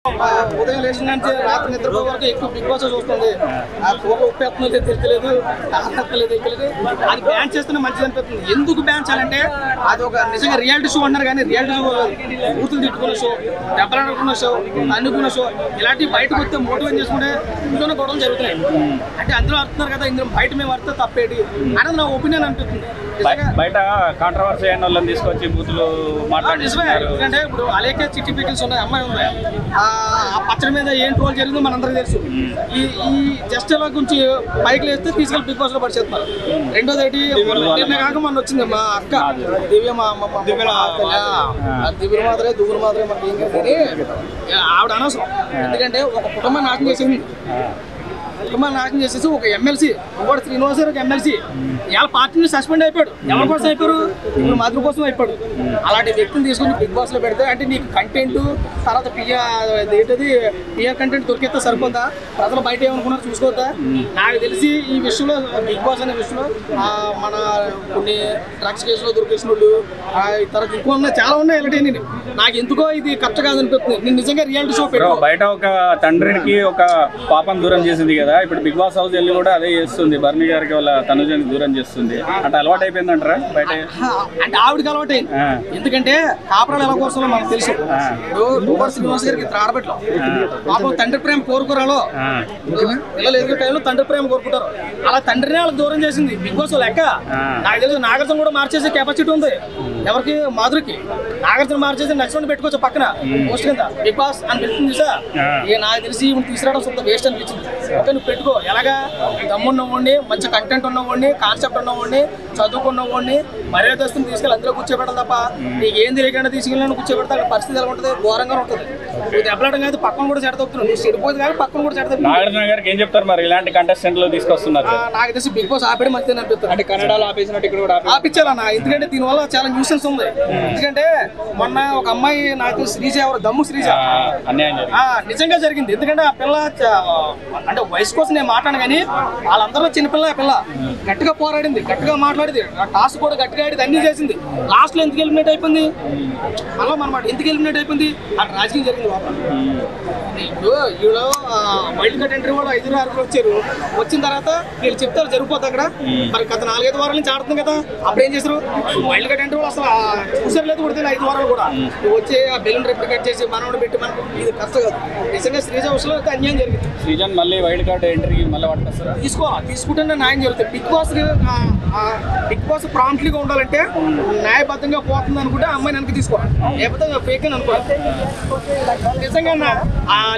ఉదయం లేచిన నుంచి రాత్రి నిద్రపోయే వరకు ఎక్కువ బిగ్ బాస్ చూస్తుంది. ఆ కూరలో ఉప్పు ఎత్తున్నది తెలియలేదు, ఎక్కలేదు. అది బ్యాన్ చేస్తేనే మంచిది అనిపిస్తుంది. ఎందుకు బ్యాన్ చేయాలంటే అది ఒక నిజంగా రియాలిటీ షో అన్నారు, కానీ రియాలిటీ షో కూతురు తిట్టుకున్న షో, దెబ్బలాడుకున్న షో, అనుకున్న షో, ఇలాంటివి బయటకు వస్తే మోటివేట్ చేసుకుంటే ఇంట్లోనే గొడవలు జరుగుతున్నాయి. అంటే అందరూ అడుగుతున్నారు కదా, ఇందులో బయట మేము అడితే తప్పేటి అనేది నా ఒపీనియన్ అనిపిస్తుంది. బయట కాంట్రవర్సీ అయిన వాళ్ళని తీసుకొచ్చి బూతులు మాట్లాడుతున్నారు. ఎందుకంటే ఇప్పుడు అలాగే చిట్టి పికిల్స్ ఉన్నాయి, అమ్మాయి ఉన్నాయి, ఆ పచ్చడి మీద ఏం ట్రోల్ జరిగిందో మనందరికీ తెలుసు. ఈ జస్ట్ ఇలా కొంచెం పైకి లేస్తే తీసుకెళ్ళి బిగ్ బాస్ లో పడిచేస్తున్నారు. రెండోది ఏంటి, కాక మొన్న వచ్చింది మా అక్క దివ్య, దివ్యులు మాత్రమే దువ్వులు మాత్రమే మనకి ఏం కానీ ఆవిడ అనవసరం. ఎందుకంటే ఒక కుటుంబాన్ని నాశనం చేసింది, నాశనం చేసేసి ఒక ఎమ్మెల్సీ ఇంకోటి శ్రీనివాస్ గారు ఎమ్మెల్సీ ఇవాళ పార్టీని సస్పెండ్ అయిపోయాడు. ఎవరి కోసం అయిపోయారు? ఇప్పుడు మాతృ కోసం అయిపోయాడు. అలాంటి వ్యక్తిని తీసుకుని బిగ్ బాస్ లో పెడితే అంటే నీకు కంటెంట్ తర్వాత పిఆర్ కంటెంట్ దొరికితే సరిపోద్దా? ప్రజలు బయట ఏమనుకున్నారు చూసుకోవద్దా? నాకు తెలిసి ఈ విషయంలో బిగ్ బాస్ అనే విషయంలో మన కొన్ని డ్రగ్స్ కేసులో దొరికేసిన వాళ్ళు తర్వాత ఇంకో ఉన్నాయి, చాలా ఉన్నాయి. ఇలాంటి నాకు ఎందుకో ఇది కరెక్ట్ కాదనిపిస్తుంది. నేను నిజంగా రియాలిటీ షో పెట్టాను. బయట ఒక తండ్రికి ఒక పాపం దూరం చేసింది కదా, ఇప్పుడు బిగ్ బాస్ హౌస్ వెళ్ళి కూడా అదే చేస్తుంది. బర్నీ గారికి వాళ్ళ తనుజని దూరం చేస్తుంది. అంటే అలవాటు అయిపోయింది అంటారా బయట? అంటే ఆవిడకి అలవాటు అయింది. ఎందుకంటే కాపురాలు ఎలా కోసం మనకు తెలుసు. ఇప్పుడు శ్రీనివాస్ గారికి ఆడబెట్టలో పాపం తండ్రి ప్రేమ కోరుకోరాలో పిల్లలు ఎదుగు టైంలో తండ్రి ప్రేమ కోరుకుంటారు. అలా తండ్రిని వాళ్ళకి దూరం చేసింది బిగ్ బాస్ లెక్క. నాకు తెలిసి నాగార్జున కూడా మార్చేసే కెపాసిటీ ఉంది. ఎవరికి? మాధురికి. నాగార్జున మార్చేసి నెక్స్ట్ పెట్టుకోవచ్చు పక్కన పోస్ట్ కింద బిగ్ బాస్ అని పెట్టుకుంది సార్. ఇక నాకు తెలిసి తీసుకురావడం సొంత వేస్ట్ అనిపించింది. ఓకే, నువ్వు పెట్టుకో. ఎలాగా దమ్మున్నవాడిని, మంచి కంటెంట్ ఉన్నవాడిని, కాన్సెప్ట్ ఉన్నవాడిని, చదువుకున్నవాడిని, మర్యాదస్తుని తీసుకెళ్ళి అందులో కూర్చోబెట్టాలి తప్ప నీకు ఏం తెలియకుండా తీసుకెళ్ళి కూర్చోబెడతా పరిస్థితి ఎలా ఉంటుంది? ఘోరంగా ఉంటుంది. నువ్వు దెబ్బలాడడం కాదు, పక్కన కూడా చెడతొక్కుతున్నావు. నువ్వు చెడిపోతే కాదు, పక్కన కూడా చెడతావు. ఏం చెప్తారు మరి ఇలాంటి కంటెస్టెంట్ లో తీసుకొస్తున్నారు? నాకు తెలిసి బిగ్ బాస్ ఆపేయడం మంచిది అనిపిస్తుంది. అంటే కన్నడలో ఆపేసినట్టు ఇక్కడ కూడా ఆపించాలన్నా. ఎందుకంటే దీనివల్ల చాలా న్యూసెన్స్ ఉంది. ఎందుకంటే మొన్న ఒక అమ్మాయి నాకు శ్రీజ, ఎవరు దమ్ము శ్రీజ, నిజంగా జరిగింది. ఎందుకంటే ఆ పిల్ల అంటే వయసు కోసం నేను మాట్లాడాను, కానీ వాళ్ళందరూ చిన్నపిల్ల. ఆ పిల్ల గట్టిగా పోరాడింది, గట్టిగా మాట్లాడింది, టాస్క్ కూడా గట్టిగా ఆడింది, అన్ని చేసింది. లాస్ట్ లో ఎందుకు ఎలిమినేట్ అయిపోయింది? అలా మనమాట ఎందుకు ఎలిమినేట్ అయిపోయింది? అక్కడ రాజకీయం జరిగింది లోపల. ఇప్పుడు వీళ్ళు వైల్డ్ కార్డ్ ఎంట్రీ వాళ్ళు 5-6 వచ్చారు. వచ్చిన తర్వాత వీళ్ళు చెప్తారు జరిగిపోతుంది అక్కడ. మరి గత 4-5 వారాల నుంచి ఆడుతుంది కదా, అప్పుడు ఏం చేశారు? వైల్డ్ కార్డ్ ఎంట్రీ వాళ్ళు అసలు చూసారు లేదు కూడా 5 వారాలు కూడా వచ్చి ఆ బెలూన్ రెప్లి కట్ చేసి మనోడు పెట్టి మనకు ఇది కష్టం కాదు. నిజంగా శ్రీజ విషయంలో అన్యాయం జరిగింది. శ్రీజన్ మళ్ళీ వైల్డ్ కార్డ్ ఎంట్రీకి మళ్ళీ పట్టుకొస్తారా? తీసుకుంటే న్యాయం జరుగుతుంది. బిగ్ బాస్ ప్రాంప్ట్లీగా ఉండాలంటే న్యాయబద్ధంగా పోతుంది అనుకుంటే ఆ అమ్మాయిని వెనక్కి తీసుకోవాలి, లేకపోతే ఫేక్ అని అనుకోవాలి. నిజంగా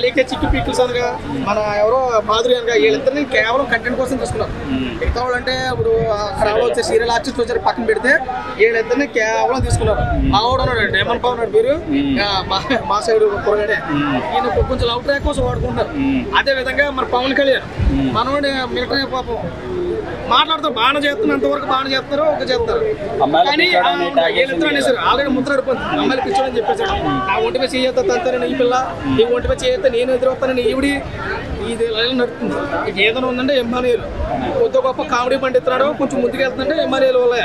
లేక చిక్కి పీకిల్స్ అనగా మన ఎవరో మాధురి అనగా వీళ్ళిద్దరిని కేవలం కంటెంట్ కోసం తీసుకున్నారు. మిగతా వాళ్ళు అంటే ఇప్పుడు అక్కడ వచ్చే సీరియల్ ఆర్టిస్ట్ వచ్చారు పక్కన పెడితే వీళ్ళిద్దరిని కేవలం తీసుకున్నారు. మావాడు ఉన్నాడు, డేమన్ పవన్ ఉన్నాడు, మీరు మా సైడ్ కూరగాడే, ఈయన కొంచెం లవ్ ట్రాక్ కోసం వాడుకుంటున్నారు. అదే విధంగా మన పవన్ కళ్యాణ్ మనోడి మిలిటరీ పాపం మాట్లాడుతారు, బాగా చేస్తున్నారు, అంతవరకు బాగా చేస్తారు, ఒక చేస్తారు. కానీ వీళ్ళిద్దరు అనేసారు ఆల్రెడీ ముద్రడిపోతుంది. అమ్మాయిలు పిచ్చోడని చెప్పేసాడు. నా ఒంటిపై చేయొద్దా తంతానని ఈ పిల్ల, నీ ఒంటిపై చేయొద్దా నేను ఎదురవుతానని ఈవిడి. ఇది నడుస్తుంది. ఇక ఏదైనా ఉందంటే ఎంఆర్ఏలు కొద్ది గొప్ప కామెడీ పండిస్తున్నాడు, కొంచెం ముందుకు వెళ్తుందంటే ఎంఆర్ఏలు వల్ల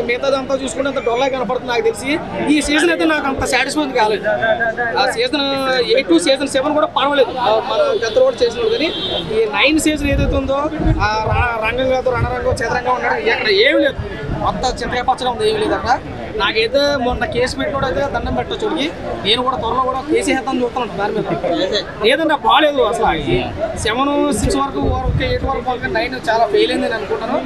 మిగతాదంతా చూసుకుంటే అంత డొల్లా కనపడుతుంది. నాకు తెలిసి ఈ సీజన్ అయితే నాకు అంత సాటిస్ఫైడ్ కాలేదు. ఆ సీజన్ 8 సీజన్ 7 కూడా పర్వాలేదు, మన గతంలో కూడా చేసినాడు. కానీ ఈ 9 సీజన్ ఏదైతే ఉందో ఆ రంగం కాదు, రణరంగం చదరంగా ఉన్నాడు, ఇక్కడ ఏమి లేదు, మొత్తం చింతకాయ పచ్చగా ఉంది, ఏమి లేదు అక్కడ. నాకైతే మొన్న కేసు పెట్టినోడు అయితే దండం పెట్టచ్చు. నేను కూడా త్వరలో కూడా కేసు వేద్దామని చూస్తున్నాను దాని మీద. లేదంటే బాగాలేదు అసలు. 7, 6 వరకు 8 వరకు 9 చాలా ఫెయిల్ అయింది అని అనుకుంటాను.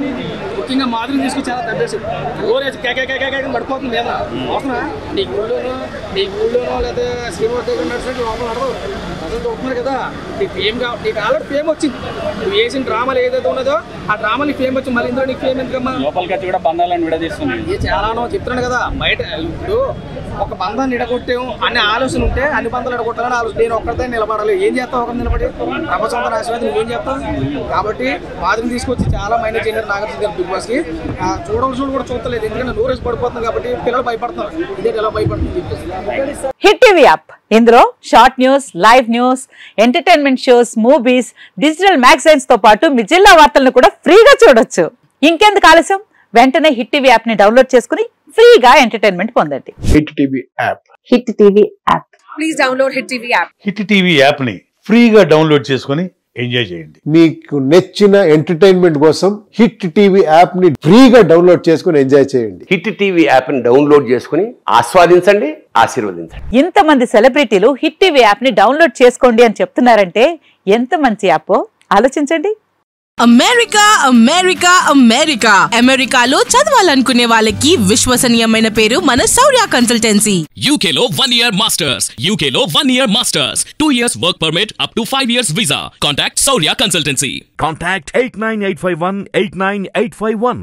ముఖ్యంగా మాధురిని తీసుకుని చాలా దెబ్బేసింది. ఓరేసి కేక పడిపోతుంది లేదా అవసరం? నీ ఊళ్ళోనో లేదా శ్రీనివాస్ దగ్గర నడిచినట్టు లోపల నడవదు. ప్రజలు చూస్తున్నారు కదా, నీకు ఫేమ్ కావాలి. నీకు ఆల్రెడీ ఫేమ్ వచ్చింది. నువ్వు వేసిన డ్రామాలు ఏదైతే ఉన్నదో ఆ డ్రామా నీకు ఫేమ్ వచ్చింది. మళ్ళీ ఇందులో నీకు ఫేమ్ ఎందుకమ్మా? లోపలికి వచ్చి కూడా బంధాలను విడదీస్తుంది. ఇది చాలానో చెప్తున్నాను కదా. బయట ఇప్పుడు ఒక బంధాన్ని ఇడగొట్టాము అనే ఆలోచన ఉంటే అన్ని బంధాలు ఇడగొట్టాలని ఆలోచన. నేను ఒక్కరితో నిలబడాలి, ఏం చేస్తావు? ఒకరిని నిలబడి ప్రపంచంతో ఆశీర్వాదం నువ్వేం చేస్తావు? కాబట్టి మాదిరిని తీసుకొచ్చి చాలా మైనస్ చేశారు నాగార్జున గారు బిగ్ బాస్ కి. చూడవలసి కూడా చూడలేదు, ఎందుకంటే నూరేసి పడిపోతుంది కాబట్టి పిల్లలు భయపడుతున్నారు. ఇదే ఎలా భయపడుతుంది? హిట్ టీవీ యాప్, ఇందులో short news, live news, entertainment shows, movies, digital magazines తో పాటు మీ జిల్లా వార్తలను కూడా ఫ్రీగా చూడొచ్చు. ఇంకెందుకు ఆలస్యం? వెంటనే హిట్ టీవీ యాప్ ని డౌన్లోడ్ చేసుకుని ఫ్రీగా ఎంటర్టైన్మెంట్ పొందండి. Hit TV app. Hit TV app. Please download Hit TV app. Hit TV యాప్ని ఫ్రీగా డౌన్లోడ్ చేసుకొని ఎంజాయ్ చేయండి. మీకు నచ్చిన ఎంటర్టైన్మెంట్ కోసం హిట్ టీవీ యాప్ ని ఫ్రీగా డౌన్లోడ్ చేసుకుని ఎంజాయ్ చేయండి. హిట్ టీవీ యాప్ ని డౌన్లోడ్ చేసుకుని ఆస్వాదించండి, ఆశీర్వదించండి. ఇంతమంది సెలబ్రిటీలు హిట్ టీవీ యాప్ ని డౌన్లోడ్ చేసుకోండి అని చెప్తున్నారంటే ఎంత మంచి యాప్ ఆలోచించండి. అమెరికా అమెరికా అమెరికా అమెరికాలో చదవాలనుకునే వాళ్ళకి విశ్వసనీయమైన పేరు మన శౌర్య కన్సల్టెన్సీ. UK లో 1 year masters, UK లో 1 year masters, 2 years work permit up to 5 years visa. Contact Saurya Consultancy. Contact 89851 89851.